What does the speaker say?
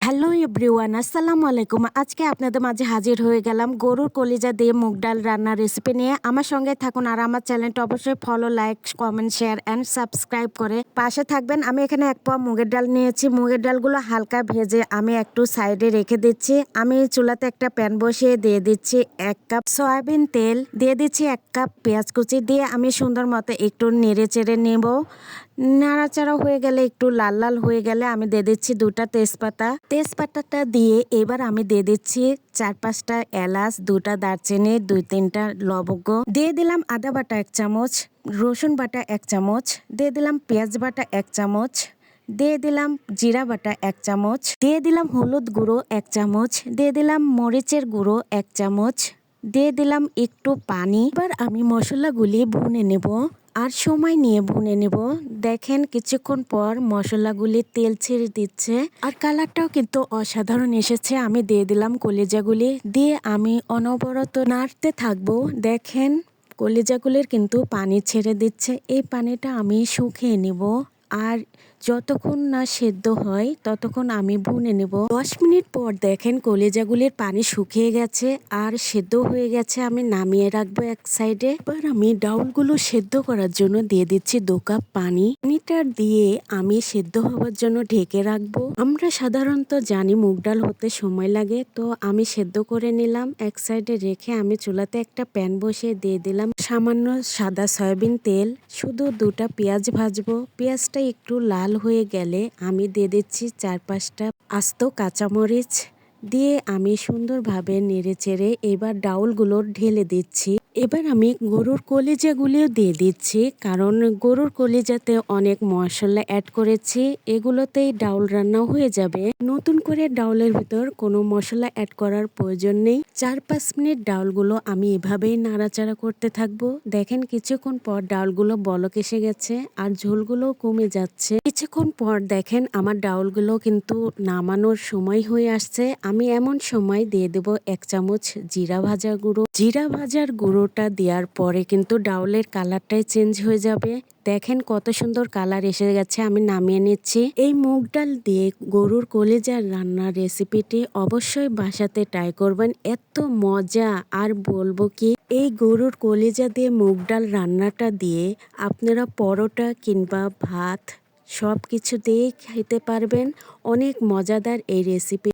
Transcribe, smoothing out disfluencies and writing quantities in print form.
Hello everyone, আসসালামু আলাইকুম। আজকে আপনাদের মাঝে হাজির হয়ে গেলাম গরুর কলিজা দিয়ে মুগ ডাল রান্নার রেসিপি নিয়ে। আমার সঙ্গে থাকুন আর আমার চ্যানেলটা অবশ্যই follow, like, comment, share and subscribe করে পাশে থাকবেন। আমি এখানে 1 পোয়া মুগের ডাল নিয়েছি। মুগের ডালগুলো হালকা ভেজে আমি একটু সাইডে রেখে দিচ্ছি। আমি চুলাতে একটা প্যান বসিয়ে দিয়ে দিচ্ছি 1 কাপ সয়াবিন তেল, দিয়ে দিচ্ছি 1 কাপ পেঁয়াজ কুচি, দিয়ে আমি সুন্দর মতো একটু নেড়ে চেড়ে নেব। নাড়াচাড়া হয়ে গেলে, একটু লাল লাল হয়ে গেলে আমি দিয়ে দিচ্ছি 2টা তেজপাতা। তেজপাতাটা দিয়ে এবার আমি দিয়ে দিচ্ছি 4-5টা এলাচ, 2টা দারচিনি, 2-3টা লবঙ্গ, দিয়ে দিলাম আদা বাটা 1 চামচ, রসুন বাটা 1 চামচ, দিয়ে দিলাম পেঁয়াজ বাটা 1 চামচ, দিয়ে দিলাম জিরা বাটা 1 চামচ, দিয়ে দিলাম হলুদ গুঁড়ো 1 চামচ, দিয়ে দিলাম মরিচের গুঁড়ো 1 চামচ, দিয়ে দিলাম একটু পানি। এবার আমি মশলাগুলি ভুনে নেব আর সময় নিয়ে ভুনে নেব। দেখেন কিছুক্ষণ পর মশলাগুলি তেল ছেড়ে দিচ্ছে আর কালারটাও কিন্তু অসাধারণ এসেছে। আমি দিয়ে দিলাম কলিজাগুলি, দিয়ে আমি অনবরত নাড়তে থাকবো। দেখেন কলিজাগুলির কিন্তু পানি ছেড়ে দিচ্ছে। এই পানিটা আমি শুকিয়ে নেব আর যতক্ষণ না সেদ্ধ হয় ততক্ষণ আমি ভুনে নেব। 10 মিনিট পর দেখেন কলিজাগুলির পানি শুকিয়ে গেছে আর সেদ্ধ হয়ে গেছে। আমি নামিয়ে রাখবো এক সাইডে। এবার আমি ডাউলগুলো সেদ্ধ করার জন্য দিয়ে দিচ্ছি 2 কাপ পানি। পানিটা দিয়ে আমি সেদ্ধ হওয়ার জন্য ঢেকে রাখবো। আমরা সাধারণত জানি মুগ ডাল হতে সময় লাগে, তো আমি সেদ্ধ করে নিলাম। এক সাইডে রেখে আমি চুলাতে একটা প্যান বসিয়ে দিয়ে দিলাম সামান্য সাদা সয়াবিন তেল। শুধু 2টা পেঁয়াজ ভাজবো। পেঁয়াজটা একটু লাল হয়ে গেলে আমি দিয়ে দিচ্ছি 4-5টা আস্ত কাঁচামরিচ, দিয়ে আমি সুন্দরভাবে নেড়ে চেড়ে এবার ডাউলগুলো ঢেলে দিচ্ছি। এবার আমি গরুর কলিজাগুলিও দিয়ে দিচ্ছি, কারণ গরুর কলিজাতে অনেক মশলা অ্যাড করেছি, এগুলোতেই ডাউল রান্না হয়ে যাবে। নতুন করে ডাউলের ভিতর কোনো মশলা অ্যাড করার প্রয়োজন নেই। 4-5 মিনিট ডাউলগুলো আমি এভাবেই নাড়াচাড়া করতে থাকবো। দেখেন কিছুক্ষণ পর ডাউলগুলো বলক এসে গেছে আর ঝোলগুলো কমে যাচ্ছে। কিছুক্ষণ পর দেখেন আমার ডাউলগুলো কিন্তু নামানোর সময় হয়ে আসছে। আমি এমন সময় দিয়ে দেব 1 চামচ জিরা ভাজা গুঁড়ো। জিরা ভাজার গুঁড়োটা দেওয়ার পরে কিন্তু ডাউলের কালারটাই চেঞ্জ হয়ে যাবে। দেখেন কত সুন্দর কালার এসে গেছে। আমি নামিয়ে নিচ্ছি। এই মুগ ডাল দিয়ে গরুর কলিজার রান্নার রেসিপিটি অবশ্যই বাসাতে ট্রাই করবেন। এত মজা আর বলবো কি। এই গরুর কলিজা দিয়ে মুগ ডাল রান্নাটা দিয়ে আপনারা পরোটা কিংবা ভাত সব কিছু দিয়েই খেতে পারবেন। অনেক মজাদার এই রেসিপি।